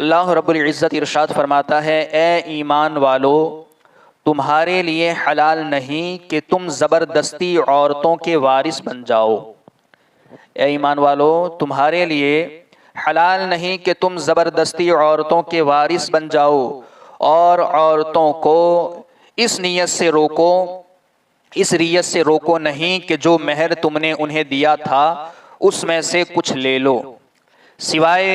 अल्लाह रब्बुल इज़्ज़त इरशाद फरमाता है, ए ईमान वालो, तुम्हारे लिए हलाल नहीं कि तुम ज़बरदस्ती औरतों के वारिस बन जाओ। ए ईमान वालो, तुम्हारे लिए हलाल नहीं कि तुम ज़बरदस्ती औरतों के वारिस बन जाओ और औरतों को इस नीयत से रोको, इस रीयत से रोको नहीं कि जो महर तुमने उन्हें दिया था उसमें से कुछ ले लो, सिवाय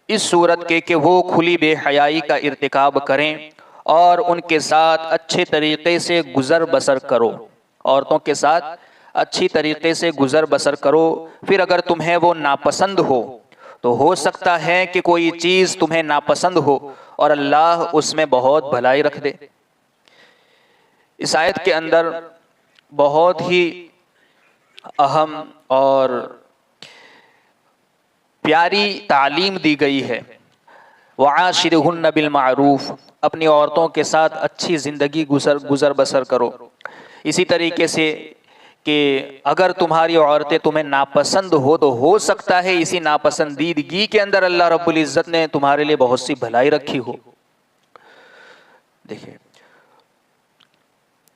इस सूरत के कि वो खुली बेहयाई का इर्तिकाब करें और उनके साथ अच्छे तरीक़े से गुज़र बसर करो। औरतों के साथ अच्छी तरीक़े से गुज़र बसर करो। फिर अगर तुम्हें वो नापसंद हो सकता है कि कोई चीज़ तुम्हें नापसंद हो और अल्लाह उसमें बहुत भलाई रख दे। इस आयत के अंदर बहुत ही अहम और प्यारी तालीम दी गई है। वआशिरुहुन्ना बिल मारूफ, अपनी औरतों के साथ अच्छी ज़िंदगी गुज़र बसर करो। इसी तरीके से कि अगर तुम्हारी औरतें तुम्हें नापसंद हो सकता है इसी नापसंदीदगी के अंदर अल्लाह रब्बुल इज़्ज़त ने तुम्हारे लिए बहुत सी भलाई रखी हो। देखिए,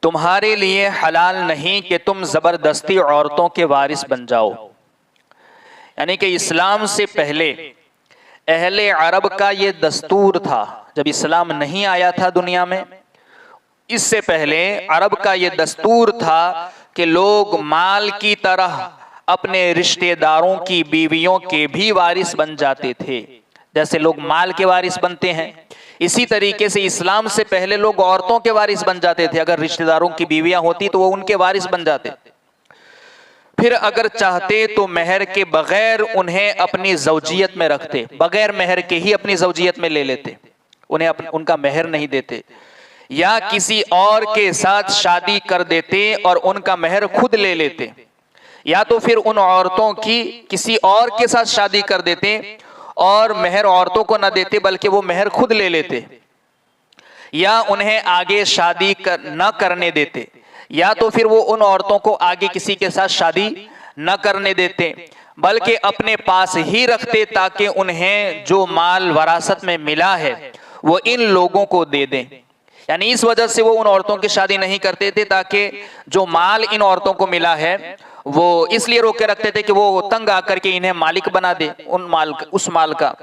तुम्हारे लिए हलाल नहीं कि तुम ज़बरदस्ती औरतों के वारिस बन जाओ। यानी कि इस्लाम से पहले अहले अरब का ये दस्तूर था। जब इस्लाम नहीं आया था दुनिया में, इससे पहले अरब का ये दस्तूर था कि लोग माल की तरह अपने रिश्तेदारों की बीवियों के भी वारिस बन जाते थे। जैसे लोग माल के वारिस बनते हैं, इसी तरीके से इस्लाम से पहले लोग औरतों के वारिस बन जाते थे। अगर रिश्तेदारों की बीवियां होती तो वो उनके वारिस बन जाते। फिर अगर चाहते तो महर के बगैर उन्हें अपनी ज़ौजियत में रखते, बगैर महर के ही अपनी ज़ौजियत में ले लेते, उन्हें उनका महर नहीं देते, या किसी और के साथ शादी कर देते और उनका महर खुद ले लेते, या तो फिर उन औरतों की किसी और के साथ शादी कर देते और महर औरतों को न देते बल्कि वो महर खुद ले लेते, या उन्हें आगे शादी न करने देते, या तो फिर वो उन औरतों को आगे किसी के साथ शादी न करने देते बल्कि अपने पास ही रखते ताकि उन्हें जो माल वरासत में मिला है वो इन लोगों को दे दें। यानी इस वजह से वो उन औरतों की शादी नहीं करते थे ताकि जो माल इन औरतों को मिला है वो इसलिए रोक के रखते थे कि वो तंग आकर के इन्हें मालिक बना दे उस माल का,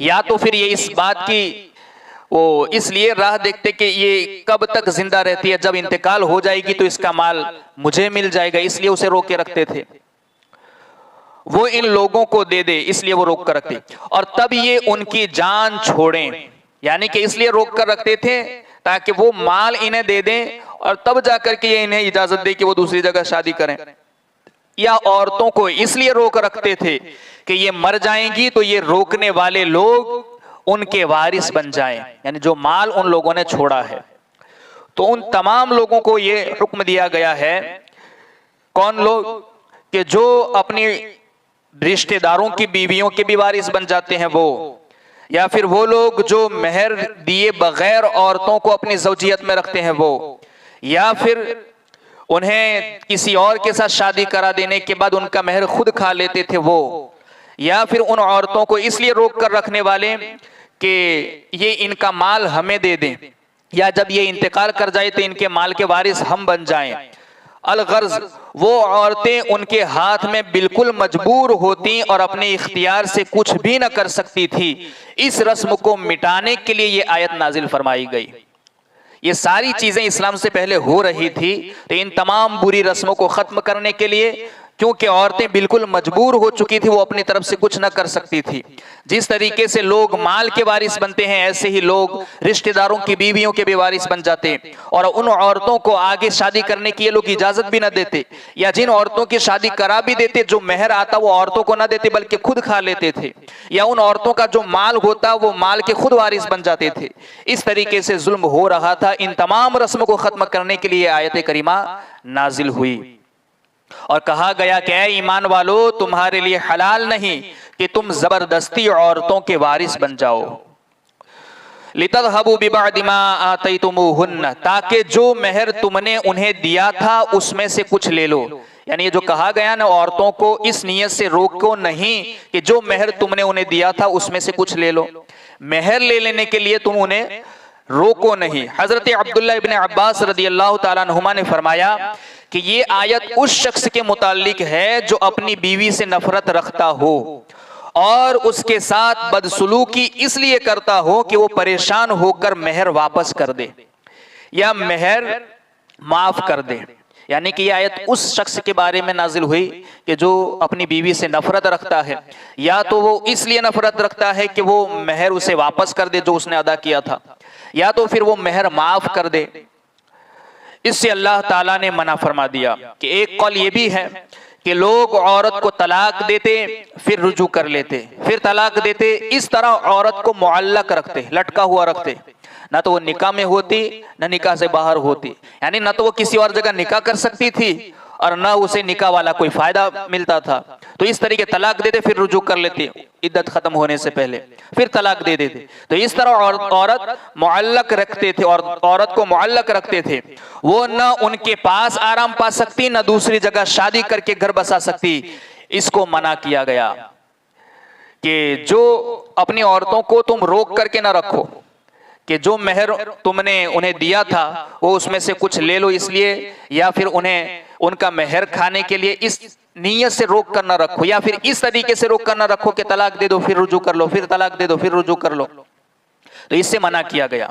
या तो फिर ये इस बात की वो इसलिए राह देखते कि ये कब तक जिंदा रहती है, जब इंतकाल हो जाएगी तो इसका माल मुझे मिल जाएगा, इसलिए उसे रोक के रखते थे। वो इन लोगों को दे दे इसलिए वो रोक कर रखते, और तब ये उनकी जान छोड़ें, यानी कि इसलिए रोक कर रखते थे ताकि वो माल इन्हें दे दें और तब जाकर के ये इन्हें इजाजत दे कि वो दूसरी जगह शादी करें। या औरतों को इसलिए रोक रखते थे कि ये मर जाएंगी तो ये रोकने वाले लोग उनके वारिस बन जाएं, यानी जो माल उन लोगों ने छोड़ा है। तो उन तमाम लोगों को ये हुक्म दिया गया है, कौन लोग, कि जो अपनी रिश्तेदारों की बीवियों के भी वारिस बन जाते हैं वो, या फिर वो लोग जो महर दिए बगैर औरतों को अपनी ज़ौजियत में रखते हैं वो, या फिर उन्हें किसी और के साथ शादी करा देने के बाद उनका महर खुद खा लेते थे वो, या फिर उन औरतों को इसलिए रोक कर रखने वाले कि ये इनका माल हमें दे दें, या जब ये इंतकाल कर जाए तो इनके माल के वारिस हम बन जाएं। अलगर्ज वो औरतें उनके हाथ में बिल्कुल मजबूर होती और अपने इख्तियार से कुछ भी न कर सकती थी। इस रस्म को मिटाने के लिए ये आयत नाजिल फरमाई गई। ये सारी चीजें इस्लाम से पहले हो रही थी, तो इन तमाम बुरी रस्मों को खत्म करने के लिए, क्योंकि औरतें बिल्कुल मजबूर हो चुकी थी, वो अपनी तरफ से कुछ न कर सकती थी। जिस तरीके से लोग माल के वारिस बनते हैं ऐसे ही लोग रिश्तेदारों की बीवियों के भी वारिस बन जाते, और उन औरतों को आगे शादी करने की ये लोग इजाजत भी न देते, या जिन औरतों की शादी करा भी देते जो महर आता वो औरतों को न देते बल्कि खुद खा लेते थे, या उन औरतों का जो माल होता वो माल के खुद वारिस बन जाते थे। इस तरीके से जुल्म हो रहा था। इन तमाम रस्म को खत्म करने के लिए आयत करीमा नाजिल हुई और कहा गया कि ऐ ईमान वालो, तुम्हारे लिए हलाल नहीं कि तुम जबरदस्ती औरतों के वारिस बन जाओ। लितज़हबू बिबअदि मा आतैतुमूहुन्ना, ताकि जो महर तुमने उन्हें दिया था उसमें से कुछ ले लो। यानी ये जो कहा गया ना, औरतों को इस नियत से रोको नहीं कि जो महर तुमने उन्हें दिया था उसमें से कुछ ले लो, मेहर ले लेने के लिए तुम उन्हें रोको नहीं। हजरत अब्दुल्लाह इब्न अब्बास रदियल्लाहु ताला अन्हुमा ने फरमाया कि ये आयत उस शख्स के मुताल्लिक है जो अपनी बीवी से नफरत रखता हो और उसके साथ बदसलूकी इसलिए करता हो कि वो परेशान होकर मेहर वापस कर दे या मेहर माफ कर दे। यानी कि यह आयत उस शख्स के बारे में नाजिल हुई कि जो अपनी बीवी से नफरत रखता है, या तो वो इसलिए नफरत रखता है कि वो मेहर उसे वापस कर दे जो उसने अदा किया था, या तो फिर वो मेहर माफ कर दे। इससे अल्लाह ताला ने मना फरमा दिया कि एक कौल ये भी है कि लोग औरत को तलाक देते फिर रुजू कर लेते, फिर तलाक देते, इस तरह औरत को मुअल्लक रखते, लटका हुआ रखते, ना तो वो निकाह में होती न निकाह से बाहर होती। यानी न तो वो किसी और जगह निकाह कर सकती थी और न उसे निकाह वाला कोई फायदा मिलता था। तो इस तरीके तलाक देते फिर रुजू कर लेते इद्दत खत्म होने से पहले, फिर तलाक दे देते। तो इस तरह औरत मुअल्लक रखते थे और औरत को मुअल्लक रखते थे। वो न उनके पास आराम पा सकती न दूसरी जगह शादी करके घर बसा सकती। इसको मना किया गया कि जो अपनी औरतों को तुम रोक करके ना रखो कि जो मेहर तुमने उन्हें दिया था वो उसमें से कुछ ले लो इसलिए, या फिर उन्हें उनका मेहर खाने के लिए इस नीयत से रोक कर ना रखो, या फिर इस तरीके से रोक कर ना रखो कि तलाक दे दो फिर रुजू कर लो, फिर तलाक दे दो फिर रुजू कर लो। तो इससे मना किया गया।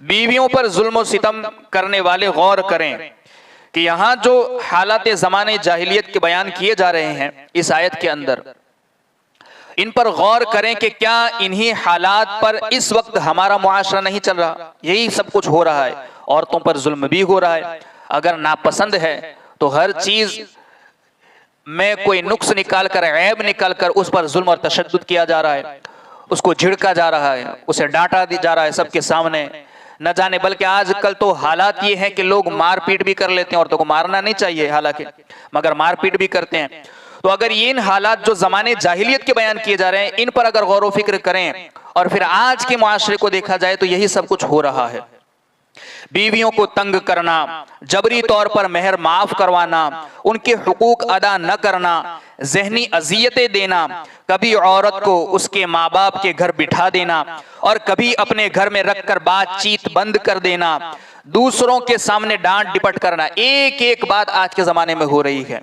बीवियों पर जुल्म और सितम करने वाले गौर करें कि यहाँ जो हालात ज़माने जाहिलियत के बयान किए जा रहे हैं इस आयत के अंदर, इन पर गौर करें कि क्या इन्हीं हालात पर इस वक्त हमारा मुआशरा नहीं चल रहा। यही सब कुछ हो रहा है, औरतों पर जुल्म भी हो रहा है। अगर नापसंद है तो हर चीज में कोई नुक्स निकाल कर, ऐब निकाल कर उस पर जुल्म और तशद्दुद किया जा रहा है, उसको झिड़का जा रहा है, उसे डांटा जा रहा है सबके सामने। न जाने बल्कि आजकल तो हालात ये हैं कि लोग मारपीट भी कर लेते हैं। औरतों को मारना नहीं चाहिए हालांकि, मगर मारपीट भी करते हैं। तो अगर ये इन हालात जो जमाने जाहिलियत के बयान किए जा रहे हैं इन पर अगर गौर व फिक्र करें और फिर आज के मुआशरे को देखा जाए तो यही सब कुछ हो रहा है। बीवियों को तंग करना, जबरी तौर पर मेहर माफ करवाना, उनके हुकूक अदा न करना, ज़हनी अजियतें देना, कभी औरत को उसके माँ बाप के घर बिठा देना और कभी अपने घर में रखकर बातचीत बंद कर देना, दूसरों के सामने डांट डिपट करना। एक एक बात आज के जमाने में हो रही है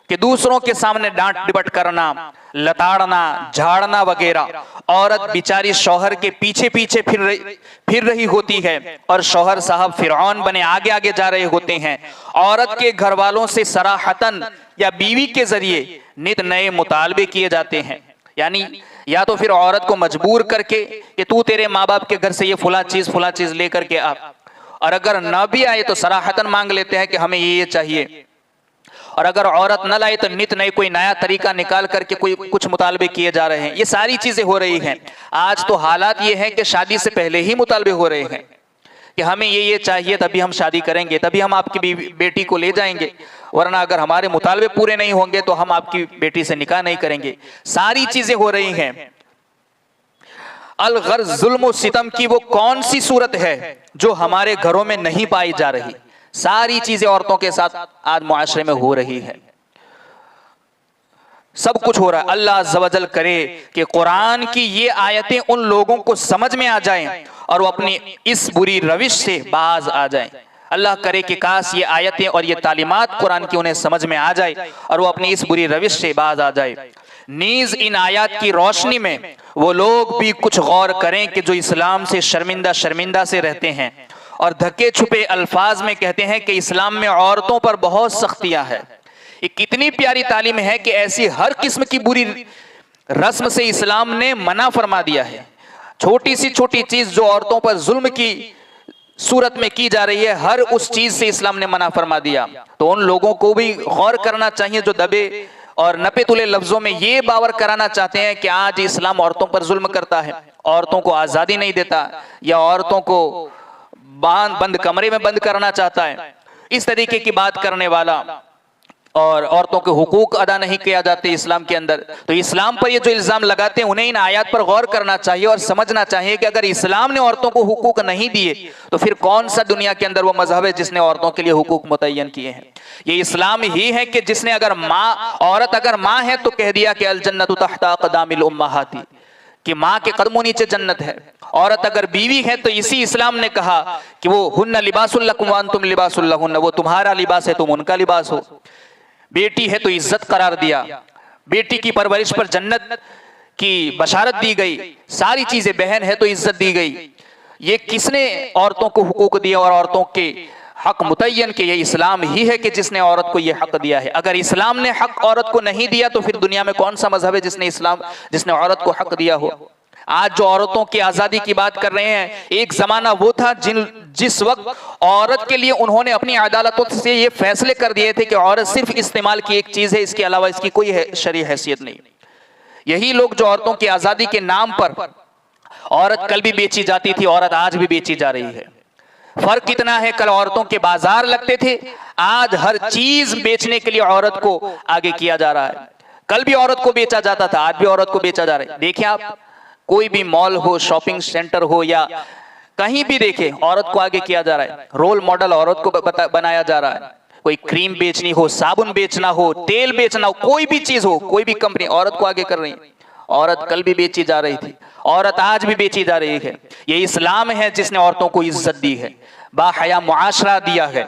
कि दूसरों के सामने डांट डिपट करना, लताड़ना, झाड़ना वगैरह। औरत बेचारी शौहर के पीछे पीछे फिर रही होती है और शौहर साहब फिरौन बने आगे आगे जा रहे होते हैं। औरत के घर वालों से सराहतन या बीवी के जरिए नित नए मुतालबे किए जाते हैं। यानी या तो फिर औरत को मजबूर करके कि तू तेरे माँ बाप के घर से ये फुला चीज लेकर के आ, और अगर न भी आए तो सराहतन मांग लेते हैं कि हमें ये चाहिए। और अगर औरत न लाए तो नित नए कोई नया तरीका निकाल करके कोई कुछ मुतालबे किए जा रहे हैं। ये सारी चीजें हो रही हैं। आज तो हालात ये हैं कि शादी से पहले ही मुतालबे हो रहे हैं कि हमें ये चाहिए, तभी हम शादी करेंगे, तभी हम आपकी बेटी को ले जाएंगे, वरना अगर हमारे मुतालबे पूरे नहीं होंगे तो हम आपकी बेटी से निकाह नहीं करेंगे। सारी चीजें हो रही हैं। अलगर्ज जुल्म और सितम की वो कौन सी सूरत है जो हमारे घरों में नहीं पाई जा रही। सारी चीजें औरतों के साथ आज मुआशरे में हो रही है, सब कुछ हो रहा है। अल्लाह अज़्ज़ व जल करे कि कुरान की ये आयतें उन लोगों को समझ में आ जाएं और वो अपनी इस बुरी रविश से बाज आ जाएं। अल्लाह करे कि काश ये आयतें और ये तालीमात कुरान की उन्हें समझ में आ जाए और वो अपनी इस बुरी रविश से बाज आ जाए। नीज इन आयत की रोशनी में वो लोग भी कुछ गौर करें कि जो इस्लाम से शर्मिंदा से रहते हैं और धके छुपे अल्फाज में कहते हैं कि इस्लाम में औरतों पर बहुत सख्तियां है। ये कितनी प्यारी तालीम है कि ऐसी हर किस्म की बुरी रस्म से इस्लाम ने मना फरमा दिया है। छोटी सी छोटी चीज जो औरतों पर जुल्म की सूरत में की जा रही है, हर उस चीज से इस्लाम ने मना फरमा दिया। तो उन लोगों को भी गौर करना चाहिए जो दबे और नपे तुले लफ्जों में ये बावर कराना चाहते हैं कि आज इस्लाम औरतों पर जुल्म करता है, औरतों को आज़ादी नहीं देता या औरतों को बंद कमरे में बंद करना चाहता है। इस तरीके की बात करने वाला और औरतों के हुकूक अदा नहीं किया जाते इस्लाम के अंदर, तो इस्लाम पर ये जो इल्ज़ाम लगाते हैं उन्हें इन आयत पर गौर करना चाहिए और समझना चाहिए कि अगर इस्लाम ने औरतों को हुकूक नहीं दिए तो फिर कौन सा दुनिया के अंदर वो मजहब है जिसने औरतों के लिए हुकूक मुतय्यन किए हैं। ये इस्लाम ही है कि जिसने अगर औरत अगर माँ है तो कह दिया कि अल जन्नतु तहता अक़दामिल उम्महाती, कि माँ के कदमों नीचे जन्नत है। औरत अगर बीवी है तो इसी इस्लाम ने कहा कि वो हुन्ना लिबासुल लकुम व अंतुम लिबासुल लहुन्ना, वो तुम्हारा लिबास है, तुम उनका लिबास हो। बेटी है तो इज्जत करार दिया, बेटी की परवरिश पर जन्नत की बशारत दी गई, सारी चीजें, बहन है तो इज्जत दी गई। ये किसने औरतों को हुकूक दिया और औरतों के हक मुतय्यन के? ये इस्लाम ही है कि जिसने औरत को ये हक दिया है। अगर इस्लाम ने हक औरत को नहीं दिया तो फिर दुनिया में कौन सा मजहब है जिसने औरत को हक दिया हो? आज जो औरतों की आजादी की बात कर रहे हैं, एक जमाना वो था जिस वक्त औरत के लिए उन्होंने अपनी अदालतों से ये फैसले कर दिए थे कि औरत सिर्फ इस्तेमाल की एक चीज है, इसके अलावा इसकी कोई शरई हैसियत नहीं। यही लोग जो औरतों की आजादी के नाम पर, औरत कल भी बेची जाती थी, औरत आज भी बेची जा रही है। फर्क कितना है, कल औरतों के बाजार लगते थे, आज हर चीज बेचने के लिए औरत को आगे किया जा रहा है। कल भी औरत को बेचा जाता था, आज भी औरत को बेचा जा रहा है। देखिए आप, कोई भी मॉल हो, शॉपिंग सेंटर हो या कहीं भी देखे, औरत को आगे किया जा रहा है। रोल मॉडल औरत को बनाया जा रहा है। कोई क्रीम बेचनी हो, साबुन बेचना हो, तेल बेचना हो, कोई भी चीज हो, कोई भी कंपनी औरत को आगे कर रही है। औरत कल भी बेची जा रही थी, औरत आज भी बेची जा रही है। ये इस्लाम है जिसने औरतों को इज्जत दी है, बाहया मुआशरा दिया है,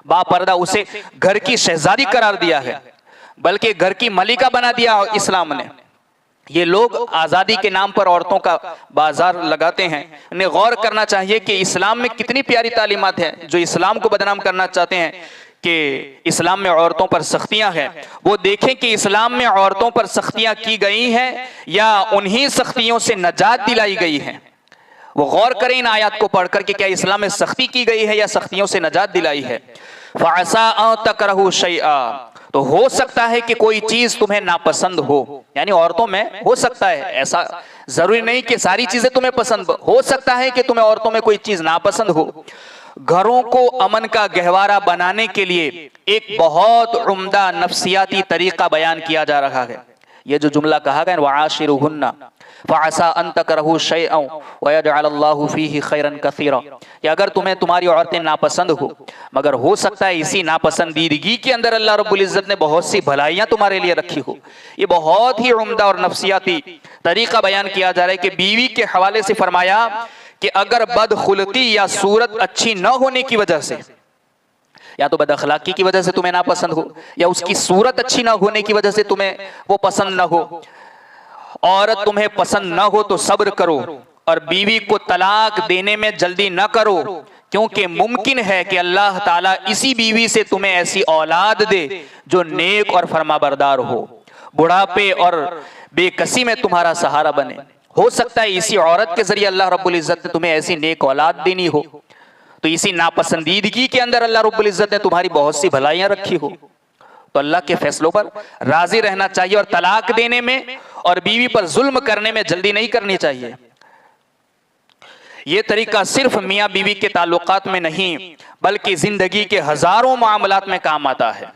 बापर्दा उसे घर की शहजादी करार दिया है, बल्कि घर की मलिका बना दिया इस्लाम ने। ये लोग आजादी के नाम पर औरतों का बाजार लगाते हैं। इन्हें गौर करना चाहिए कि इस्लाम में कितनी प्यारी तालीमात हैं। जो इस्लाम को बदनाम करना चाहते हैं कि इस्लाम में औरतों पर सख्तियां हैं, वो देखें कि इस्लाम में औरतों पर सख्तियां की गई हैं या उन्हीं सख्तियों से नजात दिलाई गई है। वो गौर करें इन आयत को पढ़कर कि क्या इस्लाम में सख्ती की गई है या सख्तियों से नजात दिलाई है। फ़असा अन तकरहू शैआ, तो हो सकता है कि कोई चीज तुम्हें नापसंद हो, यानी औरतों में हो सकता है, ऐसा जरूरी नहीं कि सारी चीजें तुम्हें पसंद हो सकता है कि तुम्हें औरतों में कोई चीज नापसंद हो। घरों को अमन का गहवारा बनाने के लिए एक बहुत उम्दा नफ्सियाती तरीका बयान किया जा रहा है। ये जो जुमला कहा गया, वआशिरुहुन्ना फ़असा अन तकरहू शैअन वयजअलल्लाहु फ़ीही खैरन कसीरा, कि अगर तुम्हें तुम्हारी औरतें नापसंद हो, मगर हो सकता है इसी नापसंदीदगी के अंदर अल्लाह रब्बुल इज़्ज़त ने बहुत सी भलाइयां तुम्हारे लिए रखी हो। ये बहुत ही उम्दा और नफ्सियाती तरीका बयान किया जा रहा है कि बीवी के हवाले से फरमाया कि अगर बदखुल्की या सूरत अच्छी न होने की वजह से, या तो बदअखलाकी की वजह से तुम्हें नापसंद हो, या उसकी सूरत अच्छी ना होने की वजह से तुम्हें वो पसंद ना हो, औरत तुम्हें पसंद ना हो तो सब्र करो और बीवी को तलाक देने में जल्दी न करो, क्योंकि मुमकिन है कि अल्लाह ताला इसी बीवी से तुम्हें ऐसी औलाद दे जो नेक और फरमाबरदार हो, बुढ़ापे और बेकसी में तुम्हारा सहारा बने। हो सकता है इसी औरत के जरिए अल्लाह रब्बुल इज़्ज़त ने तुम्हें ऐसी नेक औलाद देनी हो, तो इसी नापसंदीदगी के अंदर अल्लाह रब्बुल इज़्ज़त ने तुम्हारी बहुत सी भलाइयां रखी हो, तो अल्लाह के फैसलों पर राजी रहना चाहिए और तलाक देने में और बीवी पर जुल्म करने में जल्दी नहीं करनी चाहिए। यह तरीका सिर्फ मियाँ बीवी के ताल्लुकात में नहीं बल्कि जिंदगी के हजारों मामलात में काम आता है।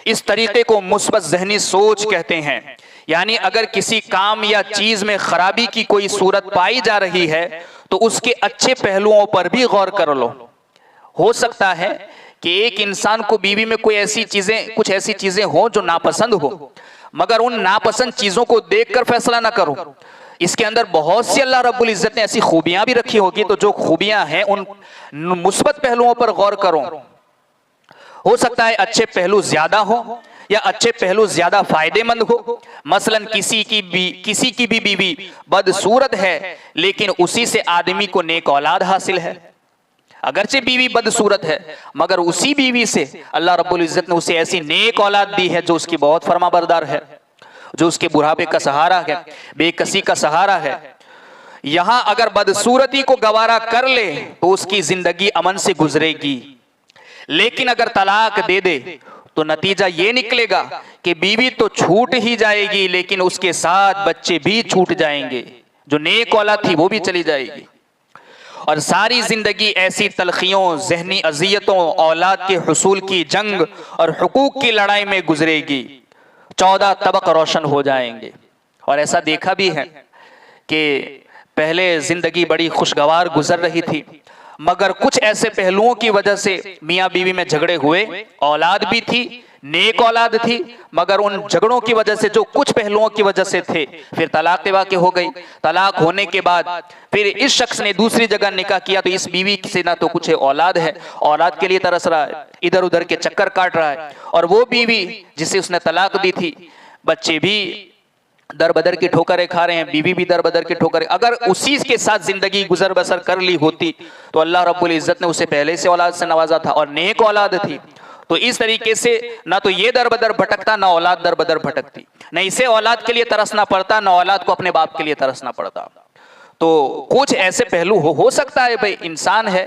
इस तरीके को मुस्बत ज़हनी सोच कहते हैं, यानी अगर किसी काम या चीज में खराबी की कोई सूरत पाई जा रही है तो उसके अच्छे पहलुओं पर भी गौर कर लो। हो सकता है कि एक इंसान को बीवी में कुछ ऐसी चीजें हो जो नापसंद हो, मगर उन नापसंद चीजों को देखकर फैसला ना करो। इसके अंदर बहुत सी अल्लाह रब्बुल इज़्ज़त ने ऐसी खूबियां भी रखी होगी, तो जो खूबियां हैं उन मुस्बत पहलुओं पर गौर करो। हो सकता है अच्छे पहलू ज्यादा हो या अच्छे पहलू ज्यादा फायदेमंद हो। मसलन किसी की भी बीवी बदसूरत है लेकिन उसी से आदमी को नेक औलाद हासिल है। अगरचे बीवी बदसूरत है मगर उसी बीवी से अल्लाह रब्बुल इज़्ज़त ने उसे ऐसी नेक औलाद दी है जो उसकी बहुत फरमाबरदार है, जो उसके बुढ़ापे का सहारा है, बेकसी का सहारा है। यहां अगर बदसूरती को गवारा कर ले तो उसकी जिंदगी अमन से गुजरेगी, लेकिन अगर तलाक दे दे तो नतीजा ये निकलेगा कि बीवी तो छूट ही जाएगी लेकिन उसके साथ बच्चे भी छूट जाएंगे, जो नेक औलाद थी वो भी चली जाएगी, और सारी जिंदगी ऐसी तलखियों, जहनी अजियतों, औलाद के हुसूल की जंग और हुकूक की लड़ाई में गुजरेगी। 14 तबक रोशन हो जाएंगे। और ऐसा देखा भी है कि पहले जिंदगी बड़ी खुशगवार गुजर रही थी, मगर कुछ ऐसे पहलुओं की वजह से मियाँ बीवी में झगड़े हुए, औलाद भी थी, नेक औलाद थी, मगर उन झगड़ों की वजह से जो कुछ पहलुओं की वजह से थे, फिर तलाक वाक़ हो गई। तलाक होने के बाद फिर इस शख्स ने दूसरी जगह निकाह किया, तो इस बीवी से ना तो कुछ औलाद है, औलाद के लिए तरस रहा है, इधर उधर के चक्कर काट रहा है, और वो बीवी जिसे उसने तलाक दी थी, बच्चे भी दर बदर की ठोकरें खा रहे हैं, बीवी भी दर बदर की ठोकरें। अगर उसी के साथ जिंदगी गुजर बसर कर ली होती तो अल्लाह रब्बुल इज्जत ने उसे पहले से औलाद से नवाजा था, और नेक औलाद थी, तो इस तरीके से ना तो ये दर बदर भटकता, ना औलाद दर बदर भटकती, न इसे औलाद के लिए तरसना पड़ता, ना औलाद को अपने बाप के लिए तरसना पड़ता। तो कुछ ऐसे पहलू हो सकता है, भाई इंसान है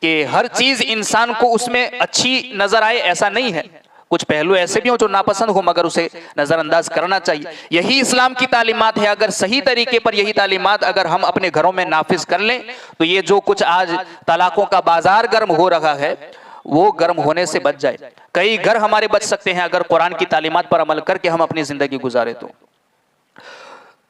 कि हर चीज इंसान को उसमें अच्छी नजर आए, ऐसा नहीं है। कुछ पहलू ऐसे भी हो जो नापसंद हो, मगर उसे नजरअंदाज करना चाहिए। यही इस्लाम की तालीमात है। अगर सही तरीके पर यही तालीमात अगर हम अपने घरों में नाफिज कर लें, तो ये जो कुछ आज तलाकों का बाजार गर्म हो रहा है, वो गर्म होने से बच जाए। कई घर हमारे बच सकते हैं अगर कुरान की तालीमात पर अमल करके हम अपनी जिंदगी गुजारे तो।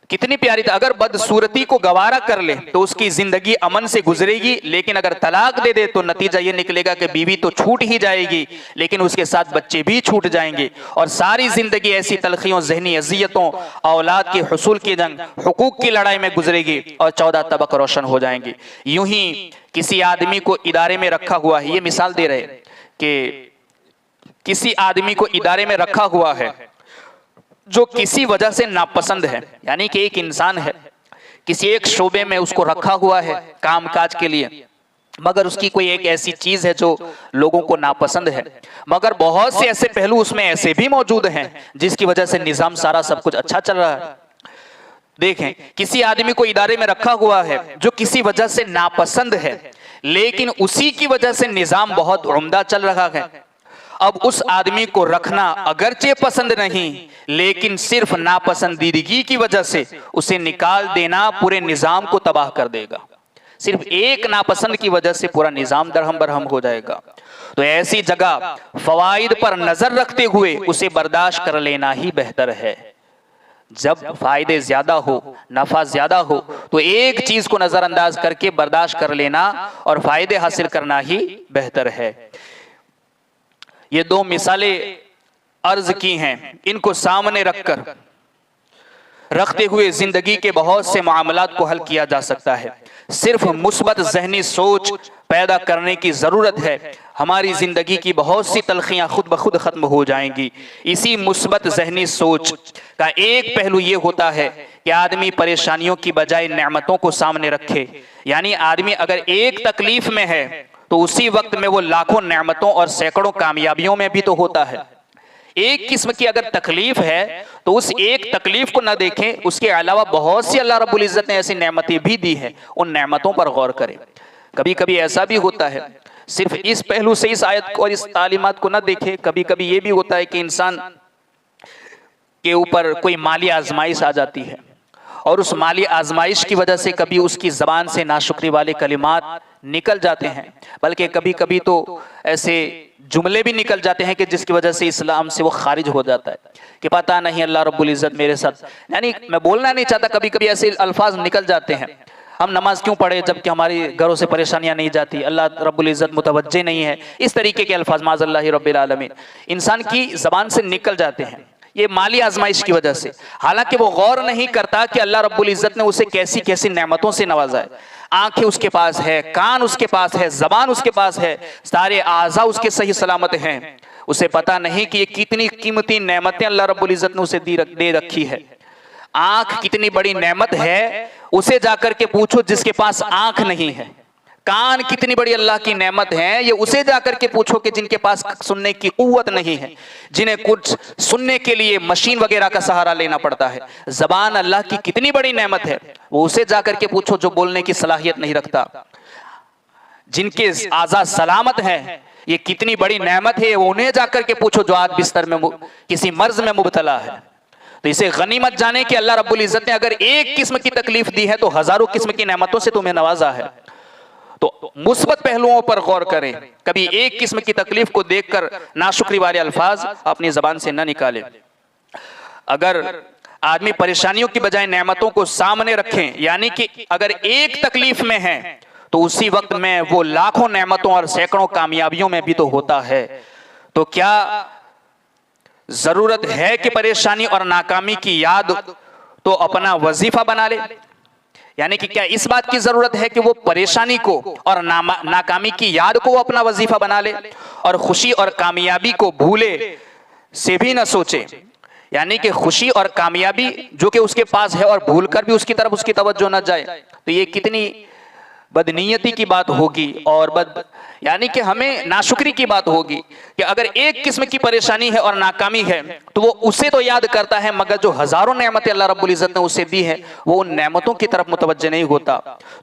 कितनी प्यारी था। अगर बदसूरती को गवारा कर ले तो उसकी जिंदगी अमन से गुजरेगी, लेकिन अगर तलाक दे दे तो नतीजा ये निकलेगा कि बीवी तो छूट ही जाएगी, लेकिन उसके साथ बच्चे भी छूट जाएंगे, और सारी जिंदगी ऐसी तलखियों, जहनी अजियतों, औलाद के हुसूल की जंग, हुकूक की लड़ाई में गुजरेगी, और 14 तबक रोशन हो जाएंगे। यूं ही किसी आदमी को इदारे में रखा हुआ है, ये मिसाल दे रहे कि किसी आदमी को इदारे में रखा हुआ है जो किसी वजह से नापसंद है, यानी कि एक इंसान है, किसी एक शोबे में उसको रखा हुआ है कामकाज के लिए, मगर उसकी कोई एक ऐसी चीज है जो लोगों को नापसंद है, मगर बहुत से ऐसे पहलू उसमें ऐसे भी मौजूद हैं जिसकी वजह से निजाम सारा सब कुछ अच्छा चल रहा है। देखें, किसी आदमी को इदारे में रखा हुआ है जो किसी वजह से नापसंद है, लेकिन उसी की वजह से निजाम बहुत उम्दा चल रहा है। अब उस आदमी को रखना अगरचे पसंद नहीं, लेकिन सिर्फ नापसंदीदगी की वजह से उसे निकाल देना पूरे निजाम को तबाह कर देगा। सिर्फ एक नापसंद की वजह से पूरा निजाम दरहम बरहम हो जाएगा। तो ऐसी जगह फवाइद पर नजर रखते हुए उसे बर्दाश्त कर लेना ही बेहतर है। जब फायदे ज्यादा हो, नफा ज्यादा हो, तो एक चीज को नजरअंदाज करके बर्दाश्त कर लेना और फायदे हासिल करना ही बेहतर है। ये दो मिसालें अर्ज की हैं, इनको सामने रखते हुए जिंदगी के बहुत से मामलात को हल किया जा सकता है। सिर्फ मुस्बत ज़हनी सोच पैदा करने की ज़रूरत है, हमारी ज़िंदगी की बहुत सी तलखियाँ खुद ब खुद ख़त्म हो जाएंगी। इसी मुस्बत ज़हनी सोच का एक पहलू ये होता है कि आदमी परेशानियों की बजाय नेमतों को सामने रखे। यानी आदमी अगर एक तकलीफ में है तो उसी वक्त में वो लाखों नेमतों और सैकड़ों कामयाबियों में भी तो होता है। एक किस्म की अगर तकलीफ है तो उस एक तकलीफ को ना देखें, उसके अलावा बहुत सी अल्लाह रब्बुल इज़्ज़त ने ऐसी नेमतें भी दी हैं, उन नेमतों पर गौर करें। कभी कभी ऐसा भी होता है, सिर्फ इस पहलू से इस आयत को और इस तालीमात को ना देखें, कभी कभी ये भी होता है कि इंसान के ऊपर कोई माली आजमाइश आ जाती है और उस माली आजमाइश की वजह से कभी उसकी ज़बान से नाशुक्री वाले कलिमात निकल जाते हैं, बल्कि कभी कभी तो ऐसे जुमले भी निकल जाते हैं कि जिसकी वजह से इस्लाम से वो खारिज हो जाता है कि पता नहीं अल्लाह रब्बुल इज़्ज़त मेरे साथ, यानी मैं बोलना नहीं चाहता, कभी कभी ऐसे अल्फाज निकल जाते हैं, हम नमाज क्यों पढ़े जबकि हमारी घरों से परेशानियां नहीं जाती, अल्लाह रब्बुल इज़्ज़त मुतवज्जे नहीं है, इस तरीके के अल्फाज माज़अल्लाहि रब्बिल आलमीन इंसान की ज़बान से निकल जाते हैं, ये माली आजमाइश की वजह से। हालांकि वो गौर नहीं करता कि अल्लाह रब्बुल इज़्ज़त ने उसे कैसी कैसी नेमतों से नवाजा है। आंखें उसके पास है, कान उसके पास है, जबान उसके पास है, सारे आज़ा उसके सही सलामत हैं। उसे पता नहीं कि ये कितनी कीमती नेमतें अल्लाह रब्बुल इज़्ज़त ने उसे दे रखी है। आंख कितनी बड़ी नेमत है, उसे जाकर के पूछो जिसके पास आंख नहीं है। कान कितनी बड़ी अल्लाह की नेमत है, ये उसे जाकर के पूछो कि जिनके पास सुनने की कुव्वत नहीं है, जिन्हें कुछ सुनने के लिए मशीन वगैरह का सहारा लेना पड़ता है। जबान अल्लाह की कितनी बड़ी नेमत है, वो उसे जाकर के पूछो जो बोलने की सलाहियत नहीं रखता। जिनके आज़ा सलामत हैं, ये कितनी बड़ी नेमत है, वो उन्हें जाकर के पूछो जो आज बिस्तर में किसी मर्ज में मुब्तला है। तो इसे गनीमत जाने कि अल्लाह रब्बुल इज़्ज़त ने अगर एक किस्म की तकलीफ दी है तो हजारों किस्म की नेमतों से तुम्हें नवाजा है। तो मुस्बत पहलुओं पर गौर करें, कभी एक किस्म की तकलीफ को देखकर नाशुक्री वाले अल्फाज अपनी जबान से न निकालें। अगर आदमी परेशानियों की बजाय नेमतों को सामने रखें, यानी कि अगर एक तकलीफ में है तो उसी वक्त में वो लाखों नेमतों और सैकड़ों कामयाबियों में भी तो होता है। तो क्या जरूरत है कि परेशानी और नाकामी की याद तो अपना वजीफा बना ले? यानी कि क्या इस बात की जरूरत है कि वो परेशानी को और नाकामी की याद को अपना वजीफा बना ले और खुशी और कामयाबी को भूले से भी न सोचे? यानी कि खुशी और कामयाबी जो कि उसके पास है और भूलकर भी उसकी तरफ उसकी तवज्जो न जाए, तो ये कितनी बदनीयती की बात होगी और यानी कि हमें नाशुक्री की बात होगी कि अगर एक किस्म की परेशानी है और नाकामी है तो वो उसे तो याद करता है, मगर जो हजारों नेमतें अल्लाह रब्बुल इज्जत ने उसे दी है वो उन नेमतों की तरफ मुतवज्जे नहीं होता।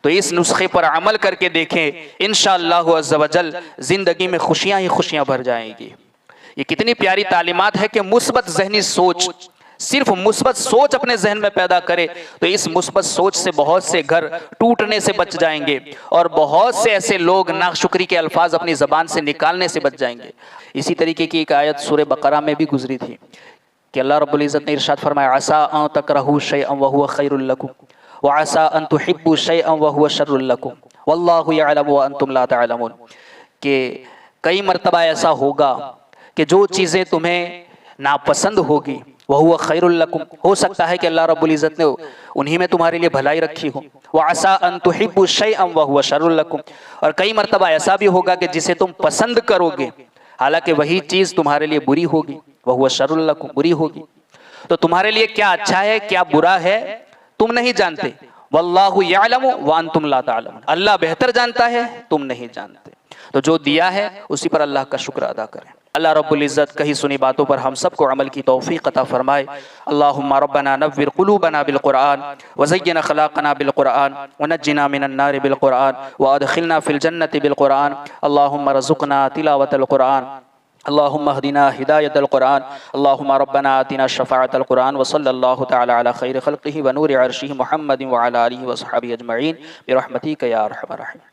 तो इस नुस्खे पर अमल करके देखें, इंशाअल्लाहु अज़्ज़ व जल जिंदगी में खुशियां ही खुशियां भर जाएंगी। ये कितनी प्यारी तालीमात है कि मुस्बत ज़हनी सोच, सिर्फ मुस्बत सोच अपने जहन में पैदा करे तो इस मुस्बत सोच से बहुत से घर टूटने से बच जाएंगे और बहुत से ऐसे लोग नाशुक्री के अल्फाज अपनी ज़बान से निकालने से बच जाएंगे। इसी तरीके की एक आयत सूरह बकरा में भी गुजरी थी कि अल्लाह रब्बुल इज़्ज़त ने इरशाद फरमाया, असा अन तकरहू शैअन व हुवा खैरुल लकुम व असा अन तुहिब्बू शैअन व हुवा शर्रुल लकुम वल्लाहु यअलमु व अंतुम ला तअलमून। कि कई मर्तबा ऐसा होगा कि जो चीज़ें तुम्हें नापसंद होगी वह हुआ खैरुल लकुम, हो सकता है कि अल्लाह रब्बुल इज़्ज़त ने उन्हीं में तुम्हारे लिए भलाई रखी हो। व असा अन तुहिब्बू शैअन व हुवा शर्रुल लकुम, और कई मर्तबा ऐसा भी होगा कि जिसे तुम पसंद करोगे हालांकि वही चीज़ तुम्हारे लिए बुरी होगी, वह हुआ शर्रुल लकुम, बुरी होगी। तो तुम्हारे लिए क्या अच्छा है क्या बुरा है तुम नहीं जानते। वल्लाहु यअलमु व अंतुम ला तअलमून, अल्लाह बेहतर जानता है तुम नहीं जानते। तो जो दिया है उसी पर अल्लाह का शुक्र अदा करें। अल्लाह रब्बुल इज़्ज़त कही सुनी बातों पर हम सबको अमल की तौफीक अता फरमाए। अल्लाहुम्मा रब्बना नव्विर क़ुलूबना बिल क़ुरआन व ज़य्यिन अख़लाक़ना बिल क़ुरआन व नज्जिना मिनन नार बिल क़ुरआन व अदख़िलना फ़िल जन्नति बिल क़ुरआन। अल्लाहुम्मा रज़ुक़ना तिलावतल क़ुरआन, अल्लाहुम्मा हदिना हिदायतल क़ुरआन, अल्लाहुम्मा रब्बना आतिना शफ़ाअतल क़ुरआन व सल्लल्लाहु तआला अला खैरि ख़ल्क़िही व नूरि अर्शिही मुहम्मदिन व अला आलिहि व अस्हाबिही अजमईन बिरहमतिका या अरहमर राहिमीन।